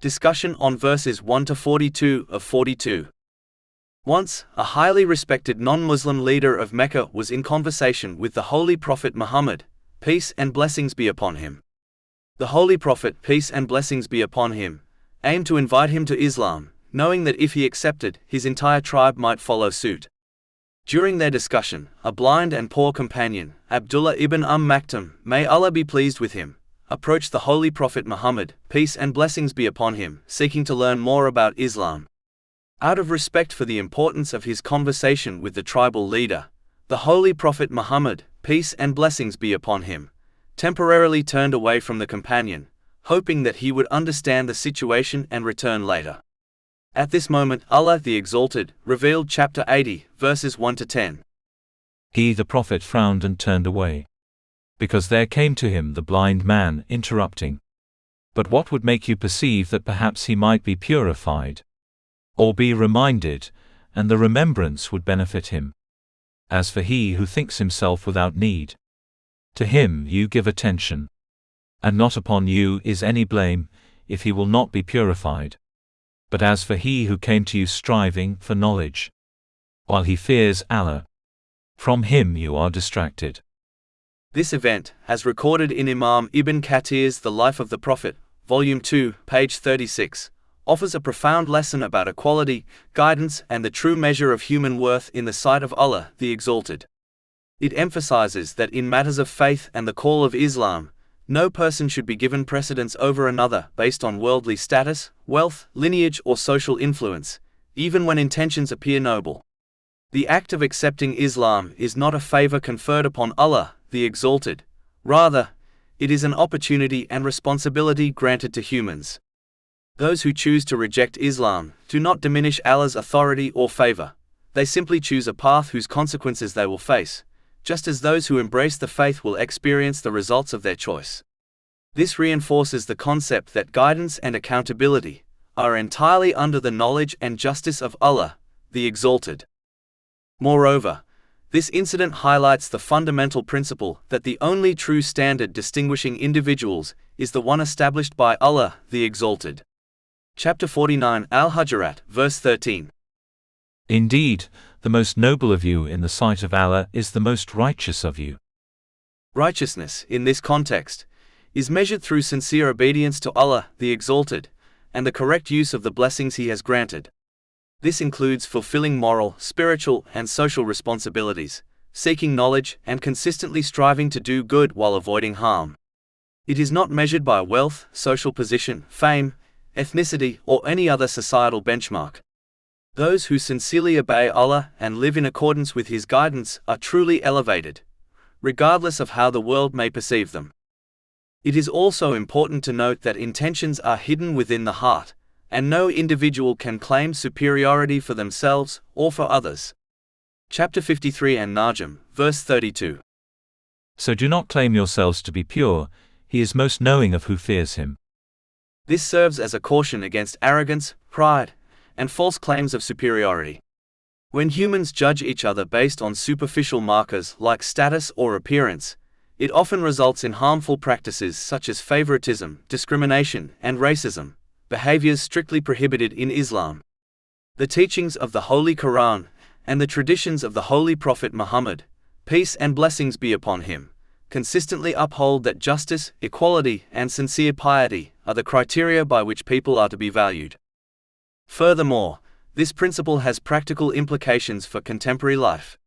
Discussion on verses 1 to 42 of 42. Once, a highly respected non-Muslim leader of Mecca was in conversation with the Holy Prophet Muhammad, peace and blessings be upon him. The Holy Prophet, peace and blessings be upon him, aimed to invite him to Islam, knowing that if he accepted, his entire tribe might follow suit. During their discussion, a blind and poor companion, Abdullah ibn Maktum, may Allah be pleased with him, approached the Holy Prophet Muhammad, peace and blessings be upon him, seeking to learn more about Islam. Out of respect for the importance of his conversation with the tribal leader, the Holy Prophet Muhammad, peace and blessings be upon him, temporarily turned away from the companion, hoping that he would understand the situation and return later. At this moment, Allah the Exalted revealed chapter 80, verses 1 to 10. He, the Prophet, frowned and turned away, because there came to him the blind man, interrupting. But what would make you perceive that perhaps he might be purified, or be reminded, and the remembrance would benefit him? As for he who thinks himself without need, to him you give attention, and not upon you is any blame, if he will not be purified. But as for he who came to you striving for knowledge, while he fears Allah, from him you are distracted. This event, as recorded in Imam Ibn Kathir's The Life of the Prophet, Volume 2, page 36, offers a profound lesson about equality, guidance, and the true measure of human worth in the sight of Allah, the Exalted. It emphasizes that in matters of faith and the call of Islam, no person should be given precedence over another based on worldly status, wealth, lineage, or social influence, even when intentions appear noble. The act of accepting Islam is not a favor conferred upon Allah, the Exalted. Rather, it is an opportunity and responsibility granted to humans. Those who choose to reject Islam do not diminish Allah's authority or favor. They simply choose a path whose consequences they will face, just as those who embrace the faith will experience the results of their choice. This reinforces the concept that guidance and accountability are entirely under the knowledge and justice of Allah, the Exalted. Moreover, this incident highlights the fundamental principle that the only true standard distinguishing individuals is the one established by Allah, the Exalted. Chapter 49 Al-Hujurat, verse 13. Indeed, the most noble of you in the sight of Allah is the most righteous of you. Righteousness, in this context, is measured through sincere obedience to Allah, the Exalted, and the correct use of the blessings He has granted. This includes fulfilling moral, spiritual, and social responsibilities, seeking knowledge, and consistently striving to do good while avoiding harm. It is not measured by wealth, social position, fame, ethnicity, or any other societal benchmark. Those who sincerely obey Allah and live in accordance with His guidance are truly elevated, regardless of how the world may perceive them. It is also important to note that intentions are hidden within the heart, and no individual can claim superiority for themselves or for others. Chapter 53 An-Najm, verse 32. So do not claim yourselves to be pure, He is most knowing of who fears Him. This serves as a caution against arrogance, pride, and false claims of superiority. When humans judge each other based on superficial markers like status or appearance, it often results in harmful practices such as favoritism, discrimination, and racism, behaviors strictly prohibited in Islam. The teachings of the Holy Quran and the traditions of the Holy Prophet Muhammad, peace and blessings be upon him, consistently uphold that justice, equality, and sincere piety are the criteria by which people are to be valued. Furthermore, this principle has practical implications for contemporary life.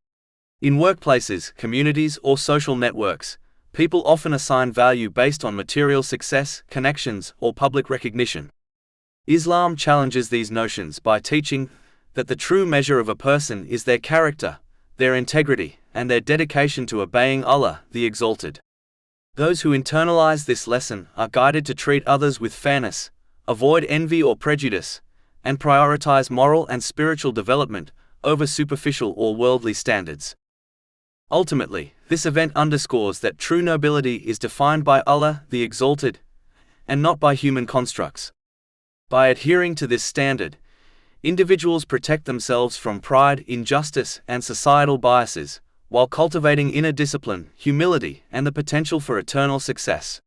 In workplaces, communities, or social networks, people often assign value based on material success, connections, or public recognition. Islam challenges these notions by teaching that the true measure of a person is their character, their integrity, and their dedication to obeying Allah, the Exalted. Those who internalize this lesson are guided to treat others with fairness, avoid envy or prejudice, and prioritize moral and spiritual development over superficial or worldly standards. Ultimately, this event underscores that true nobility is defined by Allah, the Exalted, and not by human constructs. By adhering to this standard, individuals protect themselves from pride, injustice, and societal biases, while cultivating inner discipline, humility, and the potential for eternal success.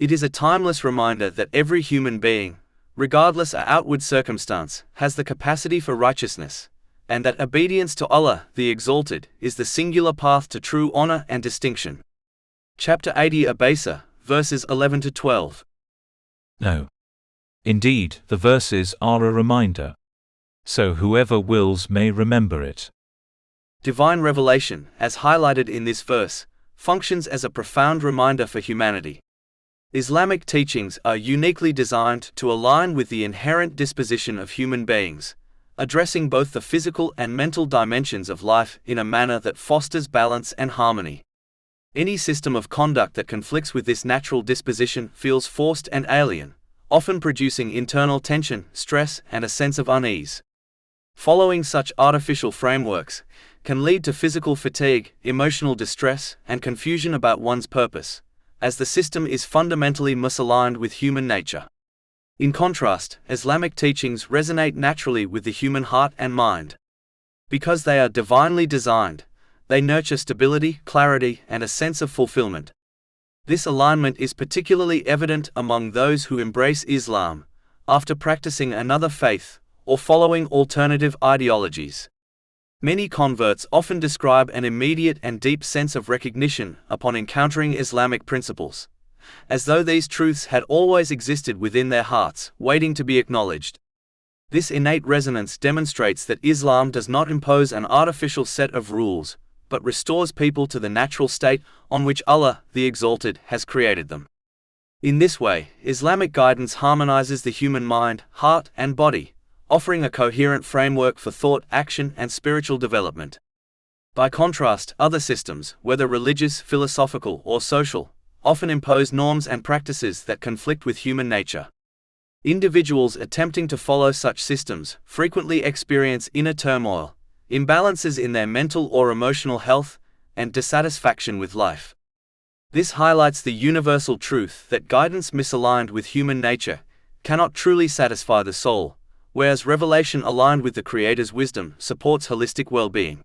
It is a timeless reminder that every human being, regardless of outward circumstance, has the capacity for righteousness, and that obedience to Allah, the Exalted, is the singular path to true honor and distinction. Chapter 80 Abasa, verses 11 to 12. No. Indeed, the verses are a reminder. So whoever wills may remember it. Divine revelation, as highlighted in this verse, functions as a profound reminder for humanity. Islamic teachings are uniquely designed to align with the inherent disposition of human beings, addressing both the physical and mental dimensions of life in a manner that fosters balance and harmony. Any system of conduct that conflicts with this natural disposition feels forced and alien, often producing internal tension, stress, and a sense of unease. Following such artificial frameworks can lead to physical fatigue, emotional distress, and confusion about one's purpose, as the system is fundamentally misaligned with human nature. In contrast, Islamic teachings resonate naturally with the human heart and mind. Because they are divinely designed, they nurture stability, clarity, and a sense of fulfillment. This alignment is particularly evident among those who embrace Islam, after practicing another faith, or following alternative ideologies. Many converts often describe an immediate and deep sense of recognition upon encountering Islamic principles, as though these truths had always existed within their hearts, waiting to be acknowledged. This innate resonance demonstrates that Islam does not impose an artificial set of rules, but restores people to the natural state on which Allah, the Exalted, has created them. In this way, Islamic guidance harmonizes the human mind, heart, and body, offering a coherent framework for thought, action, and spiritual development. By contrast, other systems, whether religious, philosophical, or social, often impose norms and practices that conflict with human nature. Individuals attempting to follow such systems frequently experience inner turmoil, imbalances in their mental or emotional health, and dissatisfaction with life. This highlights the universal truth that guidance misaligned with human nature cannot truly satisfy the soul, whereas revelation aligned with the Creator's wisdom supports holistic well-being.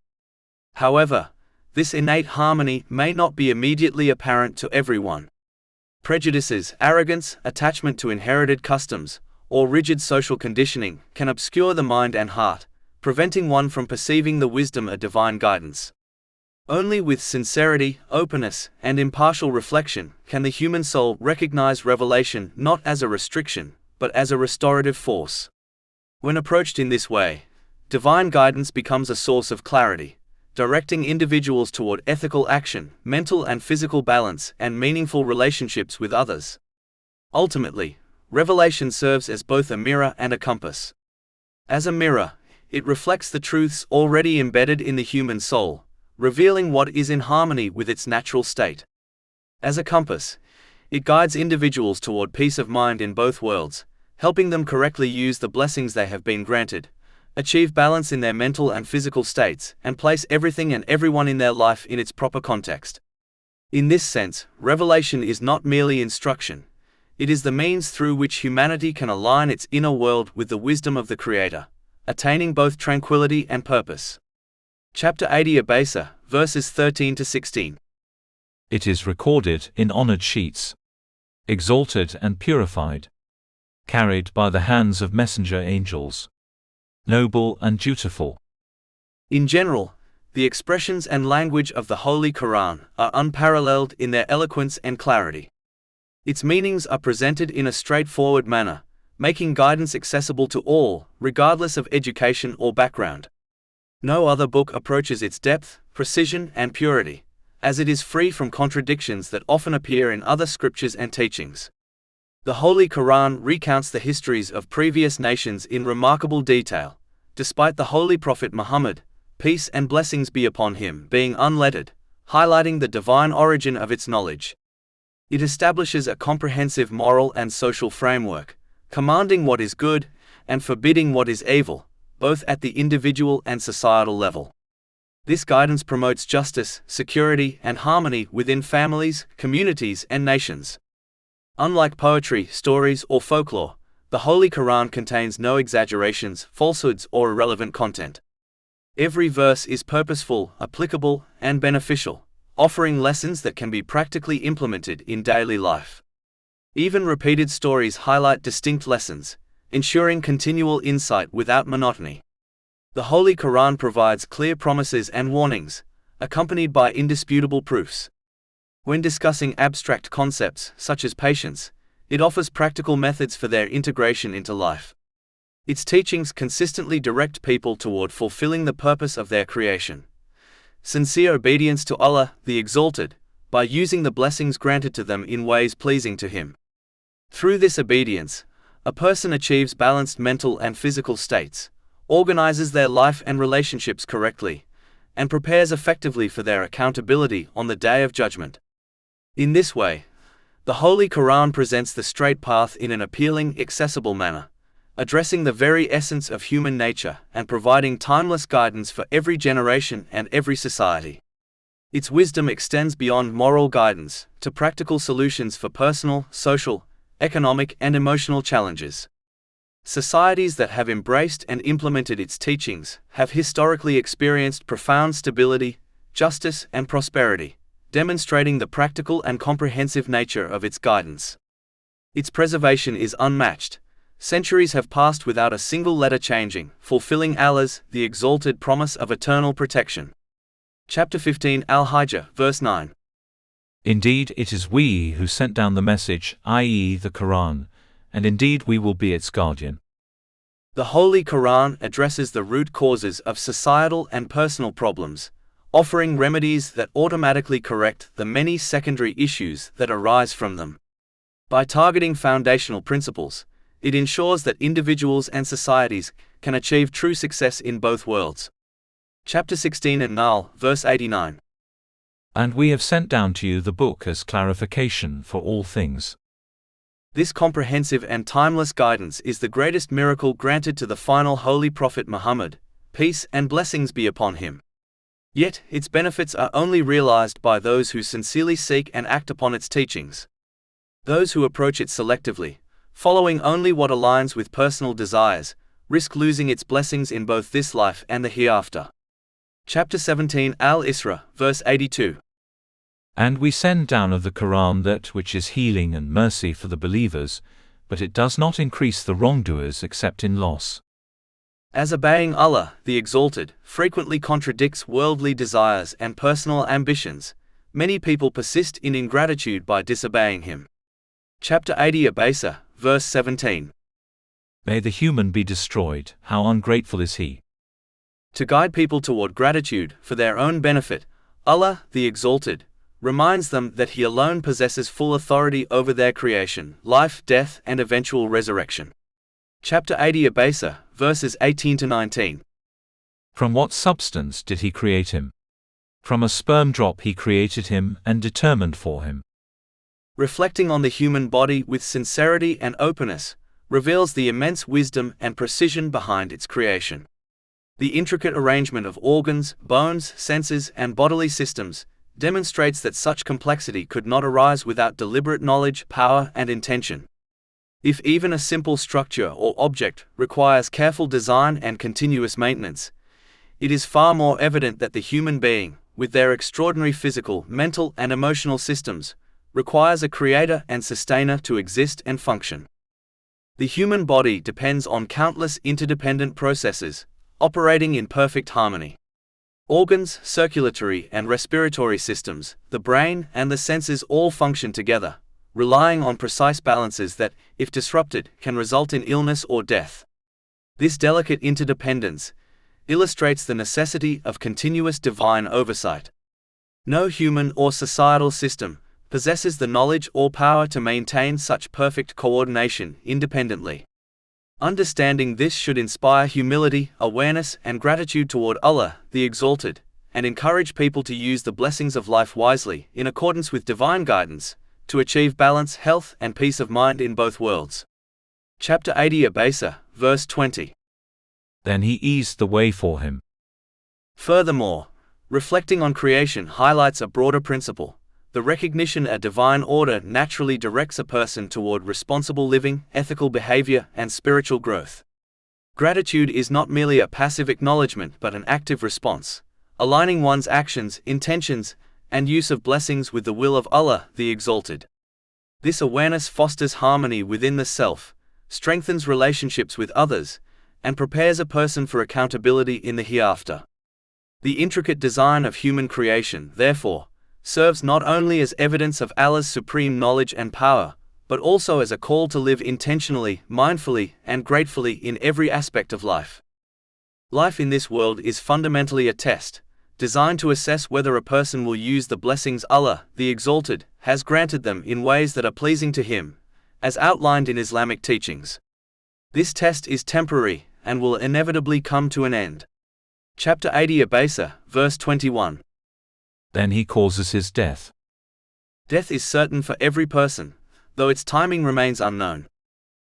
However, this innate harmony may not be immediately apparent to everyone. Prejudices, arrogance, attachment to inherited customs, or rigid social conditioning can obscure the mind and heart, preventing one from perceiving the wisdom of divine guidance. Only with sincerity, openness, and impartial reflection can the human soul recognize revelation not as a restriction, but as a restorative force. When approached in this way, divine guidance becomes a source of clarity, directing individuals toward ethical action, mental and physical balance, and meaningful relationships with others. Ultimately, revelation serves as both a mirror and a compass. As a mirror, it reflects the truths already embedded in the human soul, revealing what is in harmony with its natural state. As a compass, it guides individuals toward peace of mind in both worlds, helping them correctly use the blessings they have been granted, achieve balance in their mental and physical states, and place everything and everyone in their life in its proper context. In this sense, revelation is not merely instruction. It is the means through which humanity can align its inner world with the wisdom of the Creator, attaining both tranquility and purpose. Chapter 80 Abasa, verses 13 to 16. It is recorded in honored sheets, exalted and purified, carried by the hands of messenger angels, noble and dutiful. In general, the expressions and language of the Holy Quran are unparalleled in their eloquence and clarity. Its meanings are presented in a straightforward manner, making guidance accessible to all, regardless of education or background. No other book approaches its depth, precision, and purity, as it is free from contradictions that often appear in other scriptures and teachings. The Holy Quran recounts the histories of previous nations in remarkable detail, despite the Holy Prophet Muhammad, peace and blessings be upon him, being unlettered, highlighting the divine origin of its knowledge. It establishes a comprehensive moral and social framework, commanding what is good and forbidding what is evil, both at the individual and societal level. This guidance promotes justice, security, and harmony within families, communities, and nations. Unlike poetry, stories, or folklore, the Holy Quran contains no exaggerations, falsehoods, or irrelevant content. Every verse is purposeful, applicable, and beneficial, offering lessons that can be practically implemented in daily life. Even repeated stories highlight distinct lessons, ensuring continual insight without monotony. The Holy Quran provides clear promises and warnings, accompanied by indisputable proofs. When discussing abstract concepts, such as patience, it offers practical methods for their integration into life. Its teachings consistently direct people toward fulfilling the purpose of their creation. Sincere obedience to Allah, the Exalted, by using the blessings granted to them in ways pleasing to Him. Through this obedience, a person achieves balanced mental and physical states, organizes their life and relationships correctly, and prepares effectively for their accountability on the Day of Judgment. In this way, the Holy Quran presents the straight path in an appealing, accessible manner, addressing the very essence of human nature and providing timeless guidance for every generation and every society. Its wisdom extends beyond moral guidance to practical solutions for personal, social, economic, and emotional challenges. Societies that have embraced and implemented its teachings have historically experienced profound stability, justice, and prosperity, demonstrating the practical and comprehensive nature of its guidance. Its preservation is unmatched. Centuries have passed without a single letter changing, fulfilling Allah's, the Exalted, promise of eternal protection. Chapter 15 Al-Hijr, verse 9. Indeed, it is we who sent down the message, i.e., the Quran, and indeed we will be its guardian. The Holy Quran addresses the root causes of societal and personal problems, offering remedies that automatically correct the many secondary issues that arise from them. By targeting foundational principles, it ensures that individuals and societies can achieve true success in both worlds. Chapter 16 An-Nahl, verse 89. And we have sent down to you the book as clarification for all things. This comprehensive and timeless guidance is the greatest miracle granted to the final Holy Prophet Muhammad, peace and blessings be upon him. Yet, its benefits are only realized by those who sincerely seek and act upon its teachings. Those who approach it selectively, following only what aligns with personal desires, risk losing its blessings in both this life and the hereafter. Chapter 17 Al-Isra, verse 82. And we send down of the Quran that which is healing and mercy for the believers, but it does not increase the wrongdoers except in loss. As obeying Allah, the Exalted, frequently contradicts worldly desires and personal ambitions, many people persist in ingratitude by disobeying Him. Chapter 80 Abasa, verse 17. May the human be destroyed, how ungrateful is he. To guide people toward gratitude for their own benefit, Allah, the Exalted, reminds them that He alone possesses full authority over their creation, life, death, and eventual resurrection. Chapter 80 Abasa, verses 18 to 19. From what substance did He create him? From a sperm drop He created him and determined for him. Reflecting on the human body with sincerity and openness, reveals the immense wisdom and precision behind its creation. The intricate arrangement of organs, bones, senses, and bodily systems demonstrates that such complexity could not arise without deliberate knowledge, power, and intention. If even a simple structure or object requires careful design and continuous maintenance, it is far more evident that the human being, with their extraordinary physical, mental, and emotional systems, requires a creator and sustainer to exist and function. The human body depends on countless interdependent processes, operating in perfect harmony. Organs, circulatory and respiratory systems, the brain, and the senses all function together, relying on precise balances that, if disrupted, can result in illness or death. This delicate interdependence illustrates the necessity of continuous divine oversight. No human or societal system possesses the knowledge or power to maintain such perfect coordination independently. Understanding this should inspire humility, awareness, and gratitude toward Allah, the Exalted, and encourage people to use the blessings of life wisely, in accordance with divine guidance, to achieve balance, health, and peace of mind in both worlds. Chapter 80 Abasa, verse 20. Then He eased the way for him. Furthermore, reflecting on creation highlights a broader principle. The recognition a divine order naturally directs a person toward responsible living, ethical behavior, and spiritual growth. Gratitude is not merely a passive acknowledgement but an active response, aligning one's actions, intentions, and use of blessings with the will of Allah, the Exalted. This awareness fosters harmony within the self, strengthens relationships with others, and prepares a person for accountability in the hereafter. The intricate design of human creation, therefore, serves not only as evidence of Allah's supreme knowledge and power, but also as a call to live intentionally, mindfully, and gratefully in every aspect of life. Life in this world is fundamentally a test, designed to assess whether a person will use the blessings Allah, the Exalted, has granted them in ways that are pleasing to Him, as outlined in Islamic teachings. This test is temporary, and will inevitably come to an end. Chapter 80 Abasa, verse 21. Then he causes his death. Death is certain for every person, though its timing remains unknown.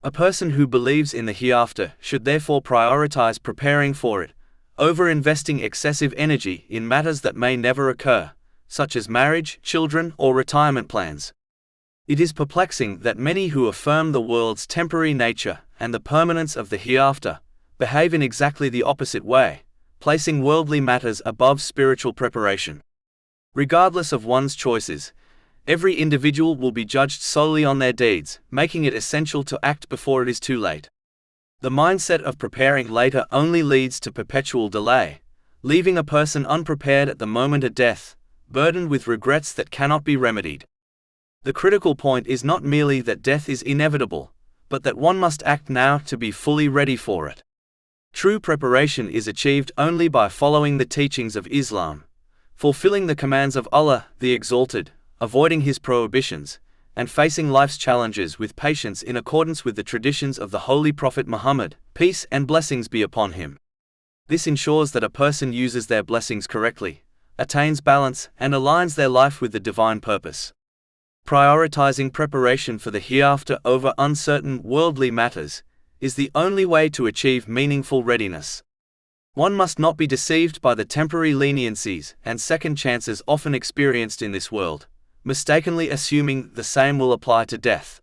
A person who believes in the hereafter should therefore prioritize preparing for it, over investing excessive energy in matters that may never occur, such as marriage, children, or retirement plans. It is perplexing that many who affirm the world's temporary nature and the permanence of the hereafter behave in exactly the opposite way, placing worldly matters above spiritual preparation. Regardless of one's choices, every individual will be judged solely on their deeds, making it essential to act before it is too late. The mindset of preparing later only leads to perpetual delay, leaving a person unprepared at the moment of death, burdened with regrets that cannot be remedied. The critical point is not merely that death is inevitable, but that one must act now to be fully ready for it. True preparation is achieved only by following the teachings of Islam, fulfilling the commands of Allah, the Exalted, avoiding His prohibitions, and facing life's challenges with patience in accordance with the traditions of the Holy Prophet Muhammad, peace and blessings be upon him. This ensures that a person uses their blessings correctly, attains balance, and aligns their life with the divine purpose. Prioritizing preparation for the hereafter over uncertain worldly matters is the only way to achieve meaningful readiness. One must not be deceived by the temporary leniencies and second chances often experienced in this world, mistakenly assuming the same will apply to death.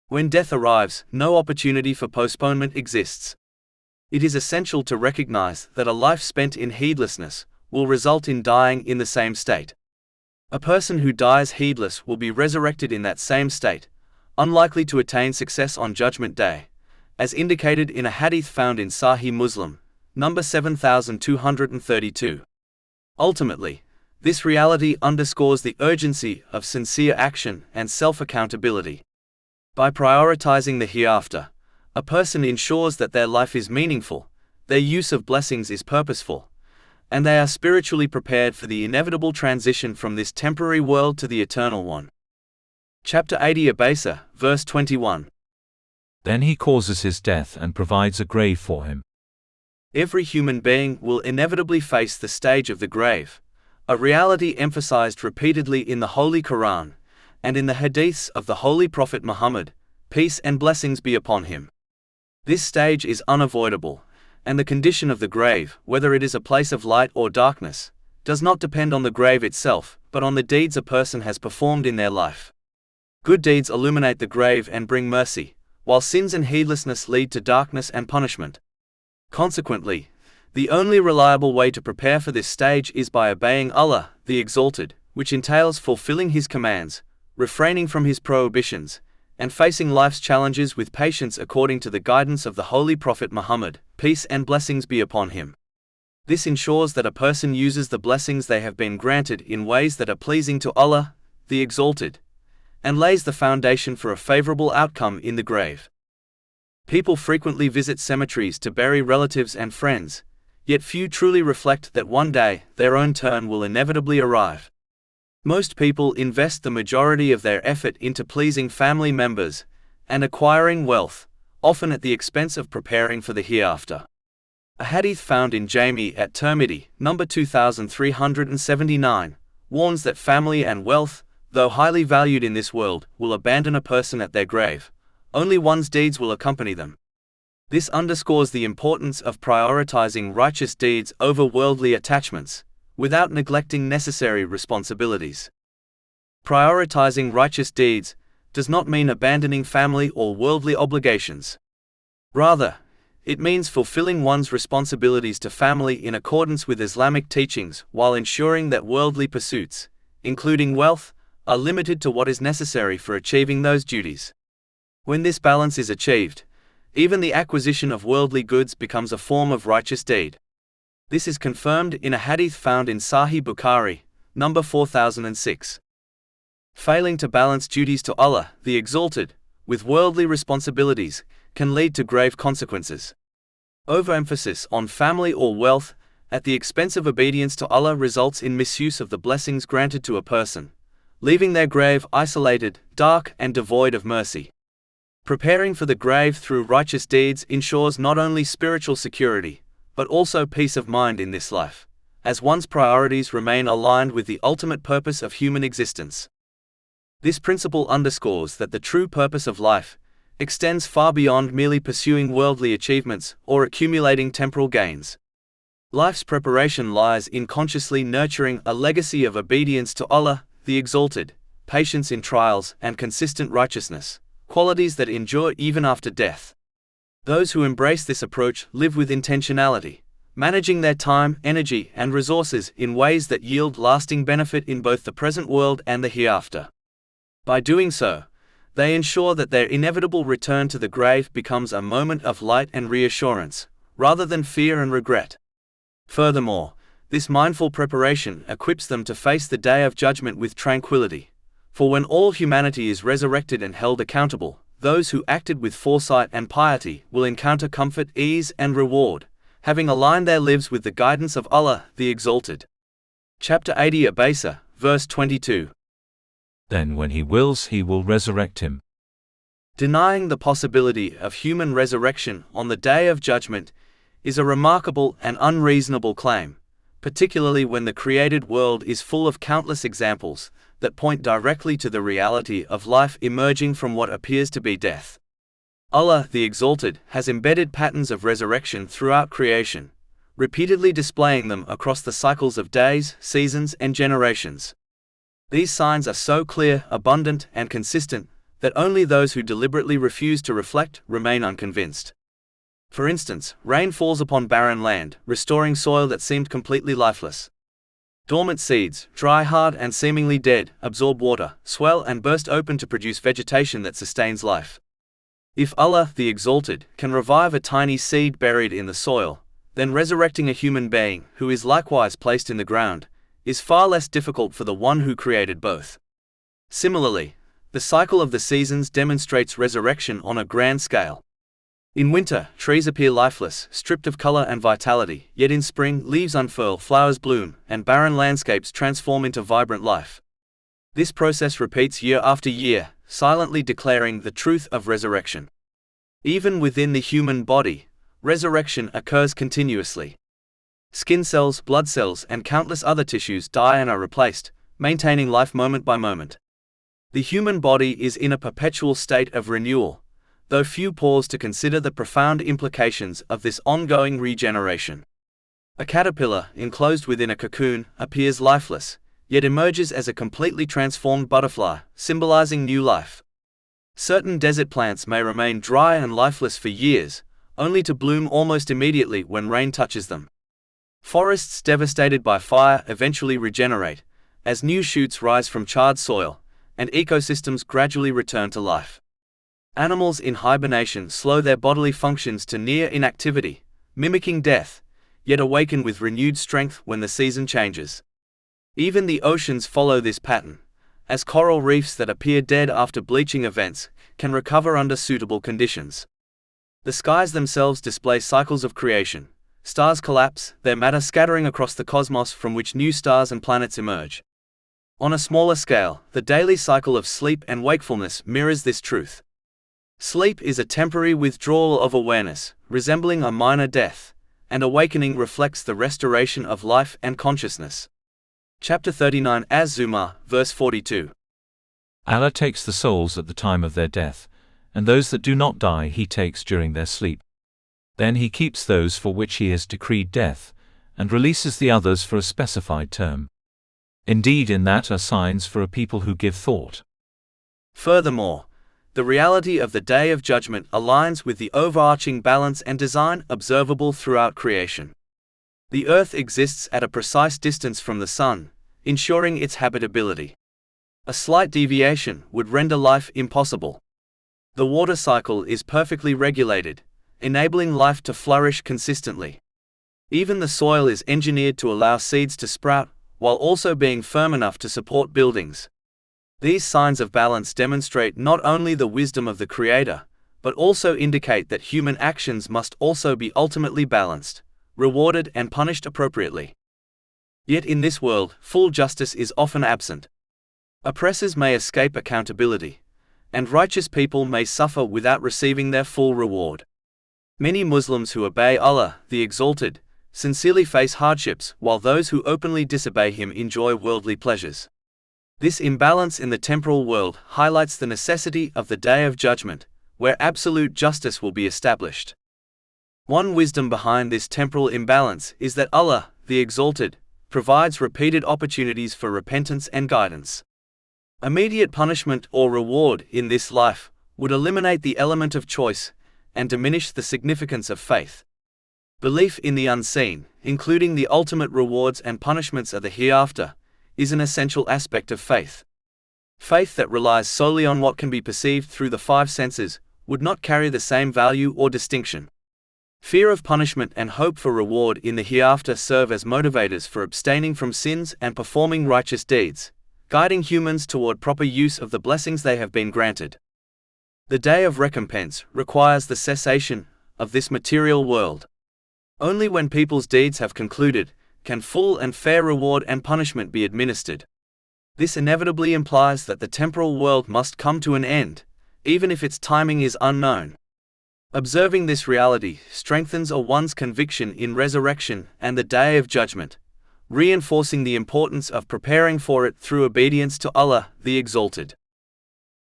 When death arrives, no opportunity for postponement exists. It is essential to recognize that a life spent in heedlessness will result in dying in the same state. A person who dies heedless will be resurrected in that same state, unlikely to attain success on Judgment Day, as indicated in a hadith found in Sahih Muslim, number 7232. Ultimately, this reality underscores the urgency of sincere action and self-accountability. By prioritizing the hereafter, a person ensures that their life is meaningful, their use of blessings is purposeful, and they are spiritually prepared for the inevitable transition from this temporary world to the eternal one. Chapter 80 Abasa, verse 21. Then he causes his death and provides a grave for him. Every human being will inevitably face the stage of the grave, a reality emphasized repeatedly in the Holy Quran and in the hadiths of the Holy Prophet Muhammad, peace and blessings be upon him. This stage is unavoidable, and the condition of the grave, whether it is a place of light or darkness, does not depend on the grave itself, but on the deeds a person has performed in their life. Good deeds illuminate the grave and bring mercy, while sins and heedlessness lead to darkness and punishment. Consequently, the only reliable way to prepare for this stage is by obeying Allah, the Exalted, which entails fulfilling His commands, refraining from His prohibitions, and facing life's challenges with patience according to the guidance of the Holy Prophet Muhammad, peace and blessings be upon him. This ensures that a person uses the blessings they have been granted in ways that are pleasing to Allah, the Exalted, and lays the foundation for a favorable outcome in the grave. People frequently visit cemeteries to bury relatives and friends, yet few truly reflect that one day their own turn will inevitably arrive. Most people invest the majority of their effort into pleasing family members and acquiring wealth, often at the expense of preparing for the hereafter. A hadith found in Jami at Tirmidhi, number 2379, warns that family and wealth, though highly valued in this world, will abandon a person at their grave. Only one's deeds will accompany them. This underscores the importance of prioritizing righteous deeds over worldly attachments, without neglecting necessary responsibilities. Prioritizing righteous deeds does not mean abandoning family or worldly obligations. Rather, it means fulfilling one's responsibilities to family in accordance with Islamic teachings while ensuring that worldly pursuits, including wealth, are limited to what is necessary for achieving those duties. When this balance is achieved, even the acquisition of worldly goods becomes a form of righteous deed. This is confirmed in a hadith found in Sahih Bukhari, number 4006. Failing to balance duties to Allah, the Exalted, with worldly responsibilities, can lead to grave consequences. Overemphasis on family or wealth, at the expense of obedience to Allah, results in misuse of the blessings granted to a person, leaving their grave isolated, dark, and devoid of mercy. Preparing for the grave through righteous deeds ensures not only spiritual security, but also peace of mind in this life, as one's priorities remain aligned with the ultimate purpose of human existence. This principle underscores that the true purpose of life extends far beyond merely pursuing worldly achievements or accumulating temporal gains. Life's preparation lies in consciously nurturing a legacy of obedience to Allah, the Exalted, patience in trials, and consistent righteousness, qualities that endure even after death. Those who embrace this approach live with intentionality, managing their time, energy, and resources in ways that yield lasting benefit in both the present world and the hereafter. By doing so, they ensure that their inevitable return to the grave becomes a moment of light and reassurance, rather than fear and regret. Furthermore, this mindful preparation equips them to face the day of judgment with tranquility, for when all humanity is resurrected and held accountable, those who acted with foresight and piety will encounter comfort, ease, and reward, having aligned their lives with the guidance of Allah, the Exalted. Chapter 80 Abasa, verse 22. Then when he wills, he will resurrect him. Denying the possibility of human resurrection on the day of judgment is a remarkable and unreasonable claim, particularly when the created world is full of countless examples that point directly to the reality of life emerging from what appears to be death. Allah, the Exalted, has embedded patterns of resurrection throughout creation, repeatedly displaying them across the cycles of days, seasons, and generations. These signs are so clear, abundant, and consistent that only those who deliberately refuse to reflect remain unconvinced. For instance, rain falls upon barren land, restoring soil that seemed completely lifeless. Dormant seeds, dry, hard, and seemingly dead, absorb water, swell, and burst open to produce vegetation that sustains life. If Allah, the Exalted, can revive a tiny seed buried in the soil, then resurrecting a human being, who is likewise placed in the ground, is far less difficult for the one who created both. Similarly, the cycle of the seasons demonstrates resurrection on a grand scale. In winter, trees appear lifeless, stripped of color and vitality, yet in spring, leaves unfurl, flowers bloom, and barren landscapes transform into vibrant life. This process repeats year after year, silently declaring the truth of resurrection. Even within the human body, resurrection occurs continuously. Skin cells, blood cells, and countless other tissues die and are replaced, maintaining life moment by moment. The human body is in a perpetual state of renewal, though few pause to consider the profound implications of this ongoing regeneration. A caterpillar, enclosed within a cocoon, appears lifeless, yet emerges as a completely transformed butterfly, symbolizing new life. Certain desert plants may remain dry and lifeless for years, only to bloom almost immediately when rain touches them. Forests devastated by fire eventually regenerate, as new shoots rise from charred soil, and ecosystems gradually return to life. Animals in hibernation slow their bodily functions to near inactivity, mimicking death, yet awaken with renewed strength when the season changes. Even the oceans follow this pattern, as coral reefs that appear dead after bleaching events can recover under suitable conditions. The skies themselves display cycles of creation. Stars collapse, their matter scattering across the cosmos from which new stars and planets emerge. On a smaller scale, the daily cycle of sleep and wakefulness mirrors this truth. Sleep is a temporary withdrawal of awareness, resembling a minor death, and awakening reflects the restoration of life and consciousness. Chapter 39 Az-Zumar, verse 42. Allah takes the souls at the time of their death, and those that do not die He takes during their sleep. Then He keeps those for which He has decreed death, and releases the others for a specified term. Indeed, in that are signs for a people who give thought. Furthermore, the reality of the Day of Judgment aligns with the overarching balance and design observable throughout creation. The earth exists at a precise distance from the sun, ensuring its habitability. A slight deviation would render life impossible. The water cycle is perfectly regulated, enabling life to flourish consistently. Even the soil is engineered to allow seeds to sprout, while also being firm enough to support buildings. These signs of balance demonstrate not only the wisdom of the Creator, but also indicate that human actions must also be ultimately balanced, rewarded and punished appropriately. Yet in this world, full justice is often absent. Oppressors may escape accountability, and righteous people may suffer without receiving their full reward. Many Muslims who obey Allah, the Exalted, sincerely face hardships, while those who openly disobey Him enjoy worldly pleasures. This imbalance in the temporal world highlights the necessity of the Day of Judgment, where absolute justice will be established. One wisdom behind this temporal imbalance is that Allah, the Exalted, provides repeated opportunities for repentance and guidance. Immediate punishment or reward in this life would eliminate the element of choice and diminish the significance of faith. Belief in the unseen, including the ultimate rewards and punishments of the hereafter, is an essential aspect of faith. Faith that relies solely on what can be perceived through the five senses would not carry the same value or distinction. Fear of punishment and hope for reward in the hereafter serve as motivators for abstaining from sins and performing righteous deeds, guiding humans toward proper use of the blessings they have been granted. The day of recompense requires the cessation of this material world. Only when people's deeds have concluded can full and fair reward and punishment be administered. This inevitably implies that the temporal world must come to an end, even if its timing is unknown. Observing this reality strengthens one's conviction in resurrection and the Day of Judgment, reinforcing the importance of preparing for it through obedience to Allah, the Exalted.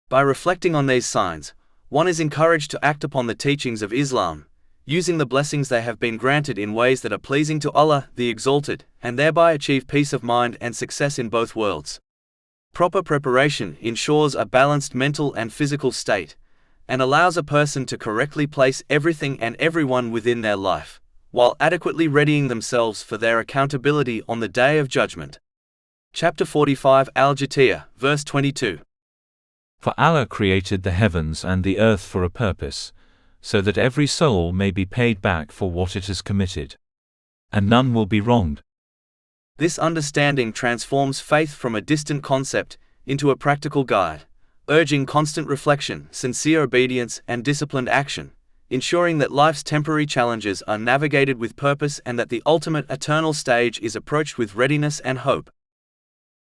By reflecting on these signs, one is encouraged to act upon the teachings of Islam, using the blessings they have been granted in ways that are pleasing to Allah, the Exalted, and thereby achieve peace of mind and success in both worlds. Proper preparation ensures a balanced mental and physical state, and allows a person to correctly place everything and everyone within their life, while adequately readying themselves for their accountability on the Day of Judgment. Chapter 45 Al-Jatiyah, verse 22. For Allah created the heavens and the earth for a purpose, so that every soul may be paid back for what it has committed. And none will be wronged. This understanding transforms faith from a distant concept into a practical guide, urging constant reflection, sincere obedience, and disciplined action, ensuring that life's temporary challenges are navigated with purpose and that the ultimate eternal stage is approached with readiness and hope.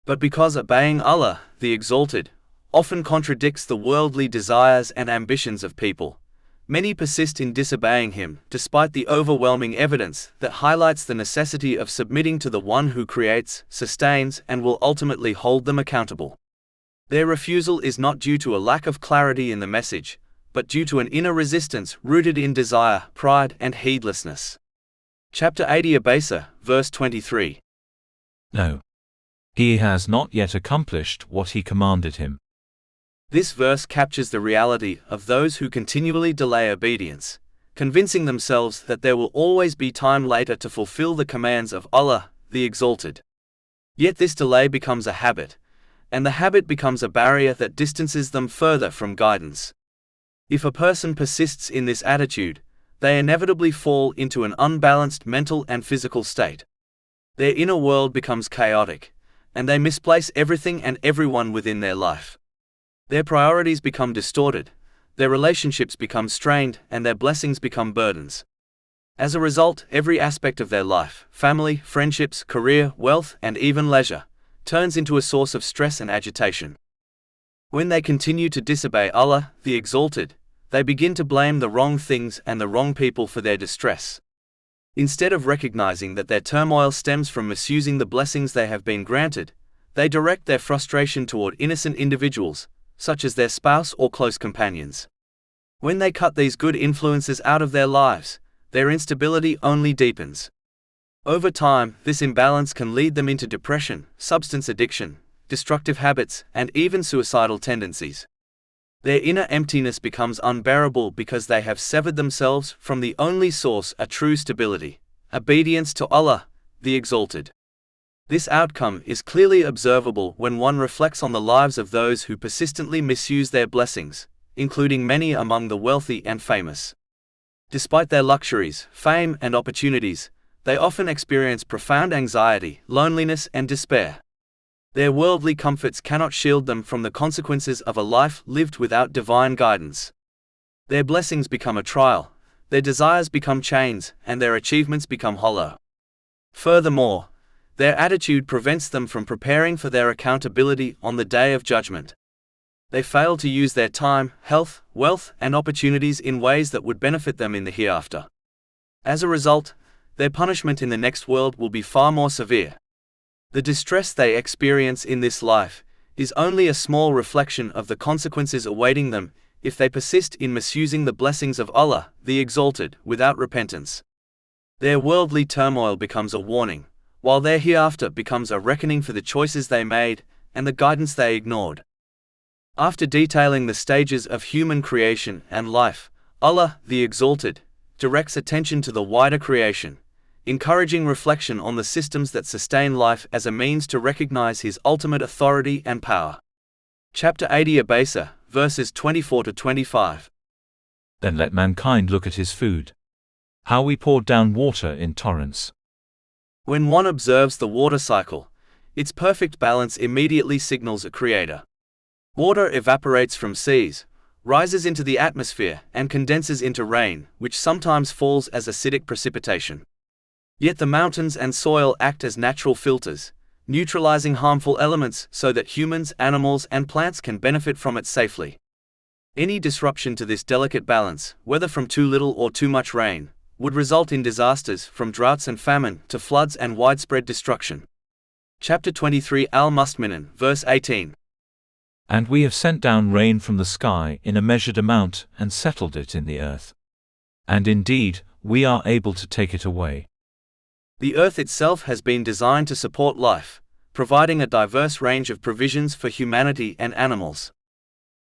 But because obeying Allah, the Exalted, often contradicts the worldly desires and ambitions of people, many persist in disobeying Him, despite the overwhelming evidence that highlights the necessity of submitting to the One who creates, sustains, and will ultimately hold them accountable. Their refusal is not due to a lack of clarity in the message, but due to an inner resistance rooted in desire, pride, and heedlessness. Chapter 80 Abasa, verse 23. No. He has not yet accomplished what He commanded him. This verse captures the reality of those who continually delay obedience, convincing themselves that there will always be time later to fulfill the commands of Allah, the Exalted. Yet this delay becomes a habit, and the habit becomes a barrier that distances them further from guidance. If a person persists in this attitude, they inevitably fall into an unbalanced mental and physical state. Their inner world becomes chaotic, and they misplace everything and everyone within their life. Their priorities become distorted, their relationships become strained, and their blessings become burdens. As a result, every aspect of their life, family, friendships, career, wealth, and even leisure, turns into a source of stress and agitation. When they continue to disobey Allah, the Exalted, they begin to blame the wrong things and the wrong people for their distress. Instead of recognizing that their turmoil stems from misusing the blessings they have been granted, they direct their frustration toward innocent individuals, such as their spouse or close companions. When they cut these good influences out of their lives, their instability only deepens. Over time, this imbalance can lead them into depression, substance addiction, destructive habits, and even suicidal tendencies. Their inner emptiness becomes unbearable because they have severed themselves from the only source of true stability, obedience to Allah, the Exalted. This outcome is clearly observable when one reflects on the lives of those who persistently misuse their blessings, including many among the wealthy and famous. Despite their luxuries, fame, and opportunities, they often experience profound anxiety, loneliness, and despair. Their worldly comforts cannot shield them from the consequences of a life lived without divine guidance. Their blessings become a trial, their desires become chains, and their achievements become hollow. Furthermore, their attitude prevents them from preparing for their accountability on the day of judgment. They fail to use their time, health, wealth, and opportunities in ways that would benefit them in the hereafter. As a result, their punishment in the next world will be far more severe. The distress they experience in this life is only a small reflection of the consequences awaiting them if they persist in misusing the blessings of Allah, the Exalted, without repentance. Their worldly turmoil becomes a warning, while their hereafter becomes a reckoning for the choices they made and the guidance they ignored. After detailing the stages of human creation and life, Allah, the Exalted, directs attention to the wider creation, encouraging reflection on the systems that sustain life as a means to recognize His ultimate authority and power. Chapter 80 Abasa, verses 24 to 25. Then let mankind look at his food. How we poured down water in torrents. When one observes the water cycle, its perfect balance immediately signals a creator. Water evaporates from seas, rises into the atmosphere, and condenses into rain, which sometimes falls as acidic precipitation. Yet the mountains and soil act as natural filters, neutralizing harmful elements so that humans, animals, and plants can benefit from it safely. Any disruption to this delicate balance, whether from too little or too much rain, would result in disasters from droughts and famine to floods and widespread destruction. Chapter 23 Al-Mustminin, verse 18. And we have sent down rain from the sky in a measured amount and settled it in the earth. And indeed, we are able to take it away. The earth itself has been designed to support life, providing a diverse range of provisions for humanity and animals.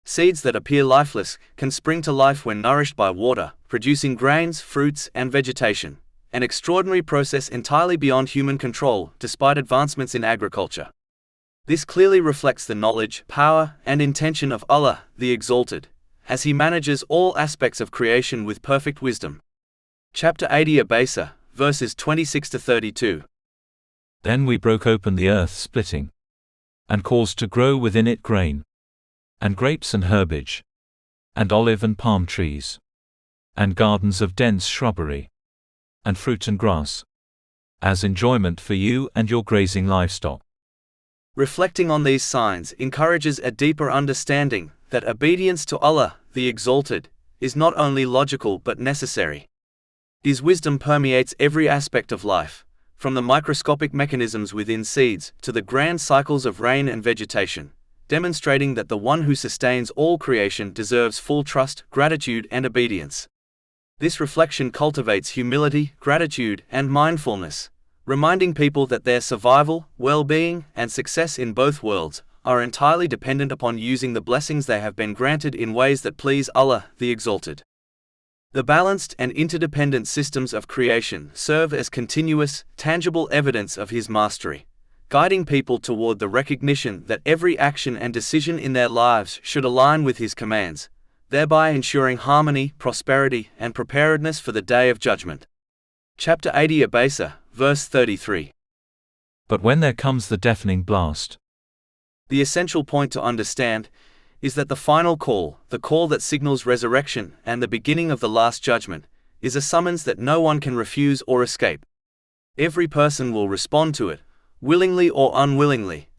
Seeds that appear lifeless can spring to life when nourished by water, producing grains, fruits, and vegetation, an extraordinary process entirely beyond human control despite advancements in agriculture. This clearly reflects the knowledge, power, and intention of Allah, the Exalted, as He manages all aspects of creation with perfect wisdom. Chapter 80 Abasa, verses 26 to 32. Then we broke open the earth splitting, and caused to grow within it grain, and grapes and herbage, and olive and palm trees, and gardens of dense shrubbery, and fruit and grass, as enjoyment for you and your grazing livestock. Reflecting on these signs encourages a deeper understanding that obedience to Allah, the Exalted, is not only logical but necessary. His wisdom permeates every aspect of life, from the microscopic mechanisms within seeds to the grand cycles of rain and vegetation, demonstrating that the one who sustains all creation deserves full trust, gratitude, and obedience. This reflection cultivates humility, gratitude, and mindfulness, reminding people that their survival, well-being, and success in both worlds are entirely dependent upon using the blessings they have been granted in ways that please Allah, the Exalted. The balanced and interdependent systems of creation serve as continuous, tangible evidence of His mastery, guiding people toward the recognition that every action and decision in their lives should align with His commands, thereby ensuring harmony, prosperity, and preparedness for the Day of Judgment. Chapter 80 Abasa, verse 33. But when there comes the deafening blast. The essential point to understand is that the final call, the call that signals resurrection and the beginning of the Last Judgment, is a summons that no one can refuse or escape. Every person will respond to it, willingly or unwillingly,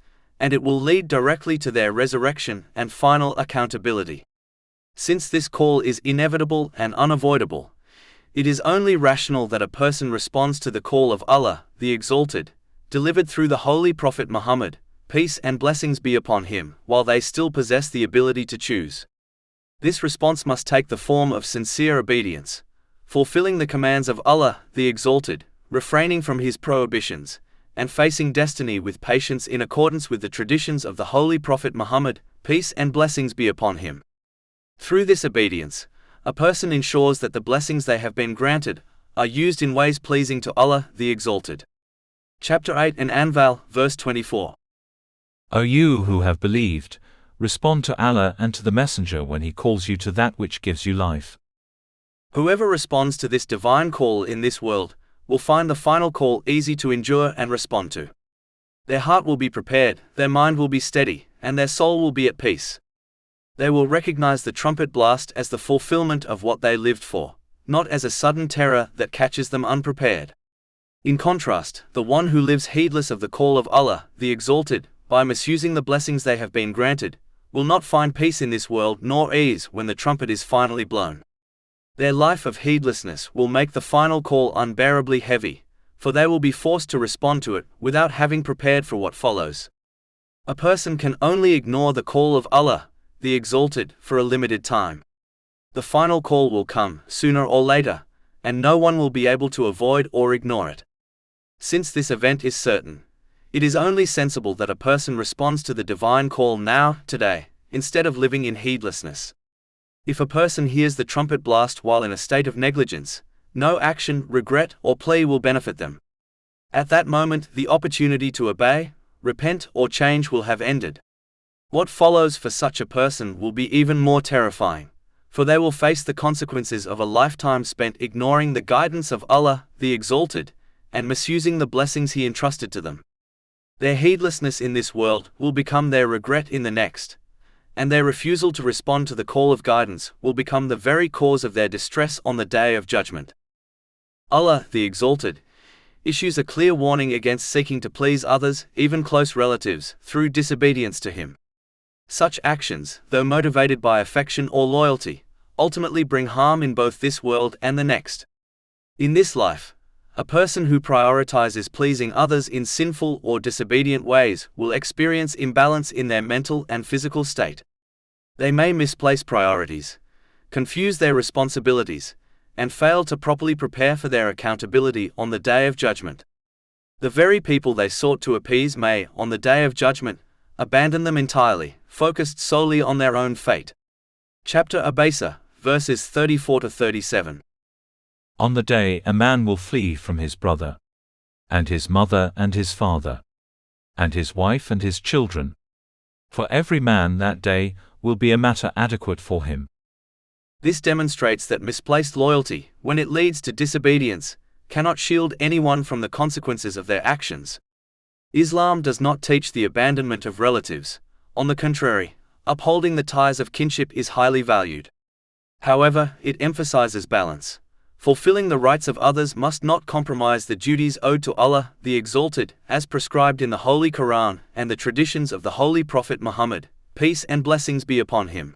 and it will lead directly to their resurrection and final accountability. Since this call is inevitable and unavoidable, it is only rational that a person responds to the call of Allah, the Exalted, delivered through the Holy Prophet Muhammad, peace and blessings be upon him, while they still possess the ability to choose. This response must take the form of sincere obedience, fulfilling the commands of Allah, the Exalted, refraining from His prohibitions, and facing destiny with patience in accordance with the traditions of the Holy Prophet Muhammad, peace and blessings be upon him. Through this obedience, a person ensures that the blessings they have been granted are used in ways pleasing to Allah, the Exalted. Chapter 8 and Anfal, verse 24. O you who have believed, Respond to Allah and to the Messenger when he calls you to that which gives you life. Whoever responds to this divine call in this world will find the final call easy to endure and respond to. Their heart will be prepared, their mind will be steady, and their soul will be at peace. They will recognize the trumpet blast as the fulfillment of what they lived for, not as a sudden terror that catches them unprepared. In contrast, the one who lives heedless of the call of Allah, the Exalted, by misusing the blessings they have been granted, will not find peace in this world nor ease when the trumpet is finally blown. Their life of heedlessness will make the final call unbearably heavy, for they will be forced to respond to it without having prepared for what follows. A person can only ignore the call of Allah, the Exalted, for a limited time. The final call will come, sooner or later, and no one will be able to avoid or ignore it. Since this event is certain, it is only sensible that a person responds to the divine call now, today, instead of living in heedlessness. If a person hears the trumpet blast while in a state of negligence, no action, regret, or plea will benefit them. At that moment, the opportunity to obey, repent, or change will have ended. What follows for such a person will be even more terrifying, for they will face the consequences of a lifetime spent ignoring the guidance of Allah, the Exalted, and misusing the blessings He entrusted to them. Their heedlessness in this world will become their regret in the next, and their refusal to respond to the call of guidance will become the very cause of their distress on the Day of Judgment. Allah, the Exalted, issues a clear warning against seeking to please others, even close relatives, through disobedience to Him. Such actions, though motivated by affection or loyalty, ultimately bring harm in both this world and the next. In this life, a person who prioritizes pleasing others in sinful or disobedient ways will experience imbalance in their mental and physical state. They may misplace priorities, confuse their responsibilities, and fail to properly prepare for their accountability on the Day of Judgment. The very people they sought to appease may, on the Day of Judgment, abandon them entirely, focused solely on their own fate. Chapter Abasa, verses 34-37. On the day a man will flee from his brother, and his mother and his father, and his wife and his children. For every man that day will be a matter adequate for him. This demonstrates that misplaced loyalty, when it leads to disobedience, cannot shield anyone from the consequences of their actions. Islam does not teach the abandonment of relatives. On the contrary, upholding the ties of kinship is highly valued. However, it emphasizes balance. Fulfilling the rights of others must not compromise the duties owed to Allah, the Exalted, as prescribed in the Holy Quran and the traditions of the Holy Prophet Muhammad, peace and blessings be upon him.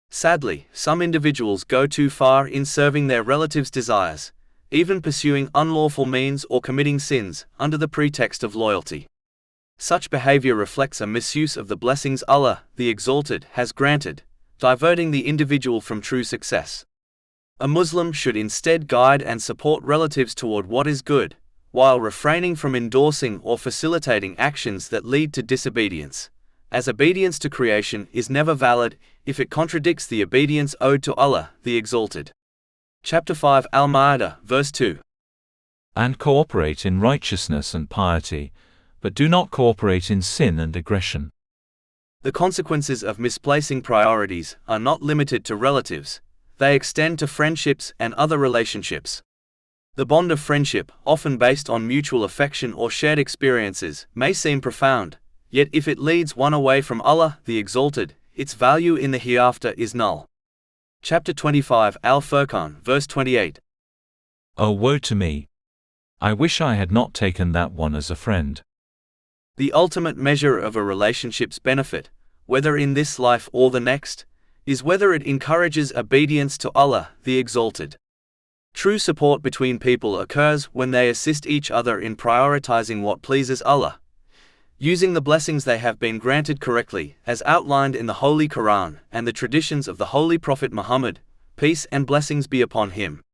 Sadly, some individuals go too far in serving their relatives' desires, even pursuing unlawful means or committing sins, under the pretext of loyalty. Such behavior reflects a misuse of the blessings Allah, the Exalted, has granted, diverting the individual from true success. A Muslim should instead guide and support relatives toward what is good, while refraining from endorsing or facilitating actions that lead to disobedience, as obedience to creation is never valid if it contradicts the obedience owed to Allah, the Exalted. Chapter 5 Al-Ma'idah, verse 2. And cooperate in righteousness and piety, but do not cooperate in sin and aggression. The consequences of misplacing priorities are not limited to relatives. They extend to friendships and other relationships. The bond of friendship, often based on mutual affection or shared experiences, may seem profound, yet if it leads one away from Allah, the Exalted, its value in the hereafter is null. Chapter 25 Al-Furqan, verse 28. Oh, woe to me! I wish I had not taken that one as a friend. The ultimate measure of a relationship's benefit, whether in this life or the next, is whether it encourages obedience to Allah, the Exalted. True support between people occurs when they assist each other in prioritizing what pleases Allah, using the blessings they have been granted correctly, as outlined in the Holy Quran and the traditions of the Holy Prophet Muhammad, peace and blessings be upon him.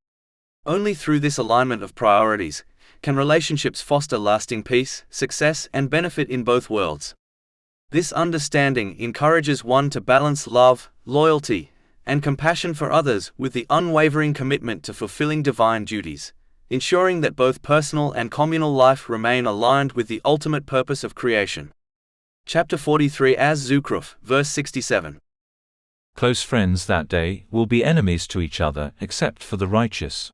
Only through this alignment of priorities can relationships foster lasting peace, success, and benefit in both worlds. This understanding encourages one to balance love, loyalty, and compassion for others with the unwavering commitment to fulfilling divine duties, ensuring that both personal and communal life remain aligned with the ultimate purpose of creation. Chapter 43 Az Zukhruf, verse 67. Close friends that day will be enemies to each other except for the righteous.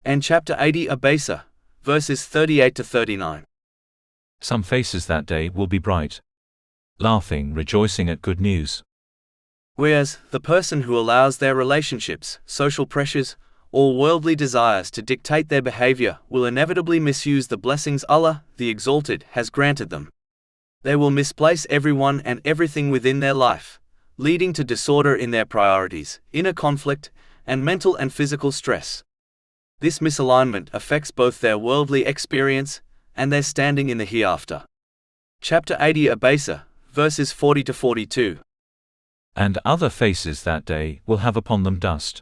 And chapter 80 Abasa, verses 38 to 39. Some faces that day will be bright, laughing, rejoicing at good news. Whereas, the person who allows their relationships, social pressures, or worldly desires to dictate their behavior will inevitably misuse the blessings Allah, the Exalted, has granted them. They will misplace everyone and everything within their life, leading to disorder in their priorities, inner conflict, and mental and physical stress. This misalignment affects both their worldly experience and their standing in the hereafter. Chapter 80 Abasa, verses 40 to 42. And other faces that day will have upon them dust.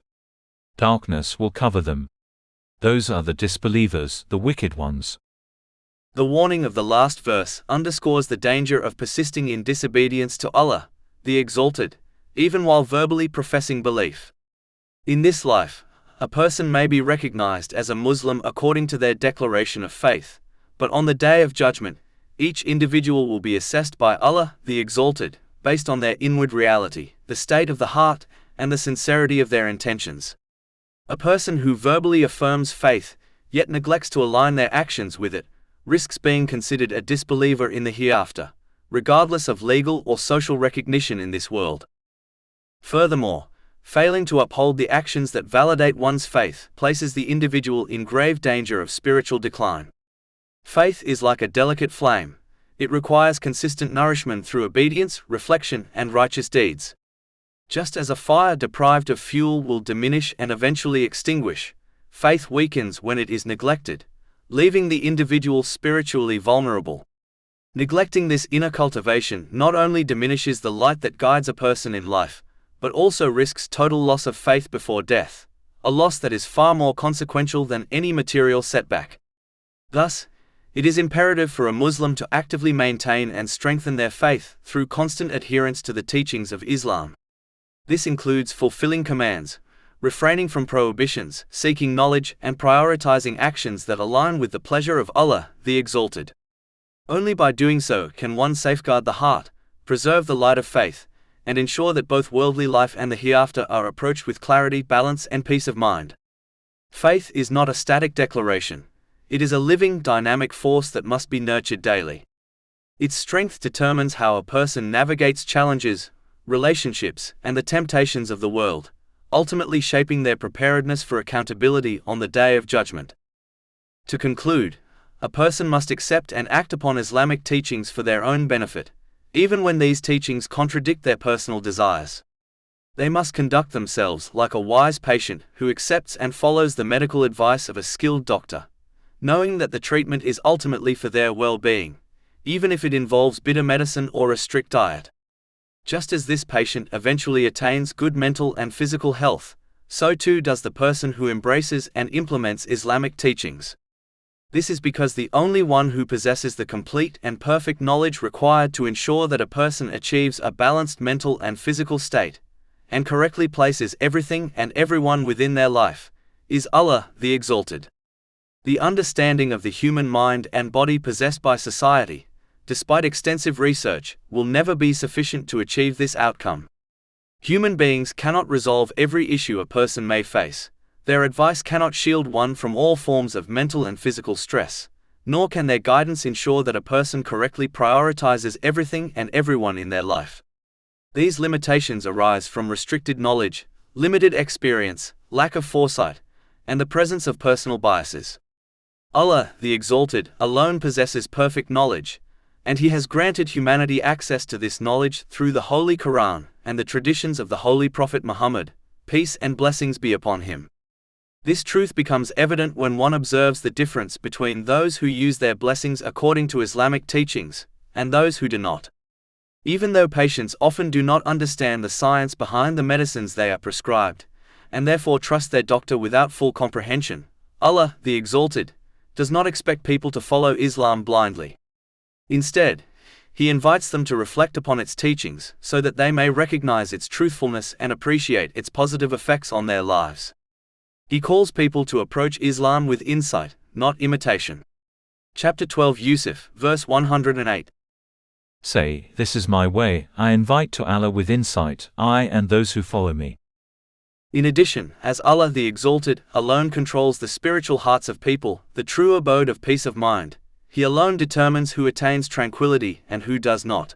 Darkness will cover them. Those are the disbelievers, the wicked ones. The warning of the last verse underscores the danger of persisting in disobedience to Allah, the Exalted, even while verbally professing belief. In this life, a person may be recognized as a Muslim according to their declaration of faith, but on the Day of Judgment, each individual will be assessed by Allah, the Exalted, based on their inward reality, the state of the heart, and the sincerity of their intentions. A person who verbally affirms faith, yet neglects to align their actions with it, risks being considered a disbeliever in the hereafter, regardless of legal or social recognition in this world. Furthermore, failing to uphold the actions that validate one's faith places the individual in grave danger of spiritual decline. Faith is like a delicate flame. It requires consistent nourishment through obedience, reflection, and righteous deeds. Just as a fire deprived of fuel will diminish and eventually extinguish, faith weakens when it is neglected, leaving the individual spiritually vulnerable. Neglecting this inner cultivation not only diminishes the light that guides a person in life, but also risks total loss of faith before death, a loss that is far more consequential than any material setback. Thus, it is imperative for a Muslim to actively maintain and strengthen their faith through constant adherence to the teachings of Islam. This includes fulfilling commands, refraining from prohibitions, seeking knowledge, and prioritizing actions that align with the pleasure of Allah, the Exalted. Only by doing so can one safeguard the heart, preserve the light of faith, and ensure that both worldly life and the hereafter are approached with clarity, balance, and peace of mind. Faith is not a static declaration. It is a living, dynamic force that must be nurtured daily. Its strength determines how a person navigates challenges, relationships, and the temptations of the world, ultimately shaping their preparedness for accountability on the Day of Judgment. To conclude, a person must accept and act upon Islamic teachings for their own benefit, even when these teachings contradict their personal desires. They must conduct themselves like a wise patient who accepts and follows the medical advice of a skilled doctor, knowing that the treatment is ultimately for their well-being, even if it involves bitter medicine or a strict diet. Just as this patient eventually attains good mental and physical health, so too does the person who embraces and implements Islamic teachings. This is because the only one who possesses the complete and perfect knowledge required to ensure that a person achieves a balanced mental and physical state, and correctly places everything and everyone within their life, is Allah, the Exalted. The understanding of the human mind and body possessed by society, despite extensive research, will never be sufficient to achieve this outcome. Human beings cannot resolve every issue a person may face. Their advice cannot shield one from all forms of mental and physical stress, nor can their guidance ensure that a person correctly prioritizes everything and everyone in their life. These limitations arise from restricted knowledge, limited experience, lack of foresight, and the presence of personal biases. Allah, the Exalted, alone possesses perfect knowledge, and He has granted humanity access to this knowledge through the Holy Quran and the traditions of the Holy Prophet Muhammad, peace and blessings be upon him. This truth becomes evident when one observes the difference between those who use their blessings according to Islamic teachings, and those who do not. Even though patients often do not understand the science behind the medicines they are prescribed, and therefore trust their doctor without full comprehension, Allah, the Exalted, does not expect people to follow Islam blindly. Instead, He invites them to reflect upon its teachings so that they may recognize its truthfulness and appreciate its positive effects on their lives. He calls people to approach Islam with insight, not imitation. Chapter 12 Yusuf, verse 108. Say, "This is my way, I invite to Allah with insight, I and those who follow me." In addition, as Allah the Exalted alone controls the spiritual hearts of people, the true abode of peace of mind, He alone determines who attains tranquility and who does not.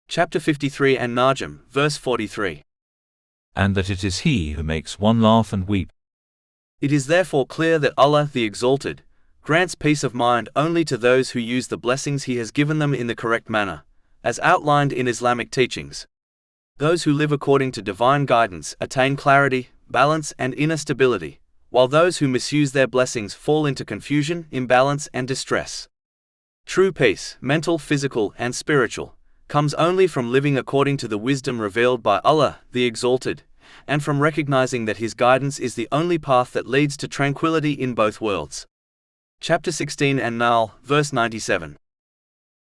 Chapter 53 and Najm, verse 43. And that it is He who makes one laugh and weep. It is therefore clear that Allah the Exalted grants peace of mind only to those who use the blessings He has given them in the correct manner, as outlined in Islamic teachings. Those who live according to divine guidance attain clarity, balance, and inner stability, while those who misuse their blessings fall into confusion, imbalance, and distress. True peace, mental, physical, and spiritual, comes only from living according to the wisdom revealed by Allah, the Exalted, and from recognizing that His guidance is the only path that leads to tranquility in both worlds. Chapter 16 and Nahl, verse 97.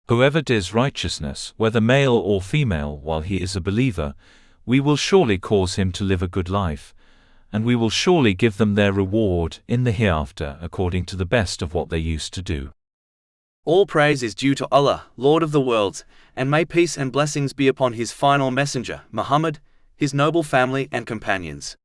Whoever does righteousness, whether male or female, while he is a believer, we will surely cause him to live a good life, and we will surely give them their reward in the hereafter according to the best of what they used to do. All praise is due to Allah, Lord of the worlds, and may peace and blessings be upon His final messenger, Muhammad, His noble family and companions.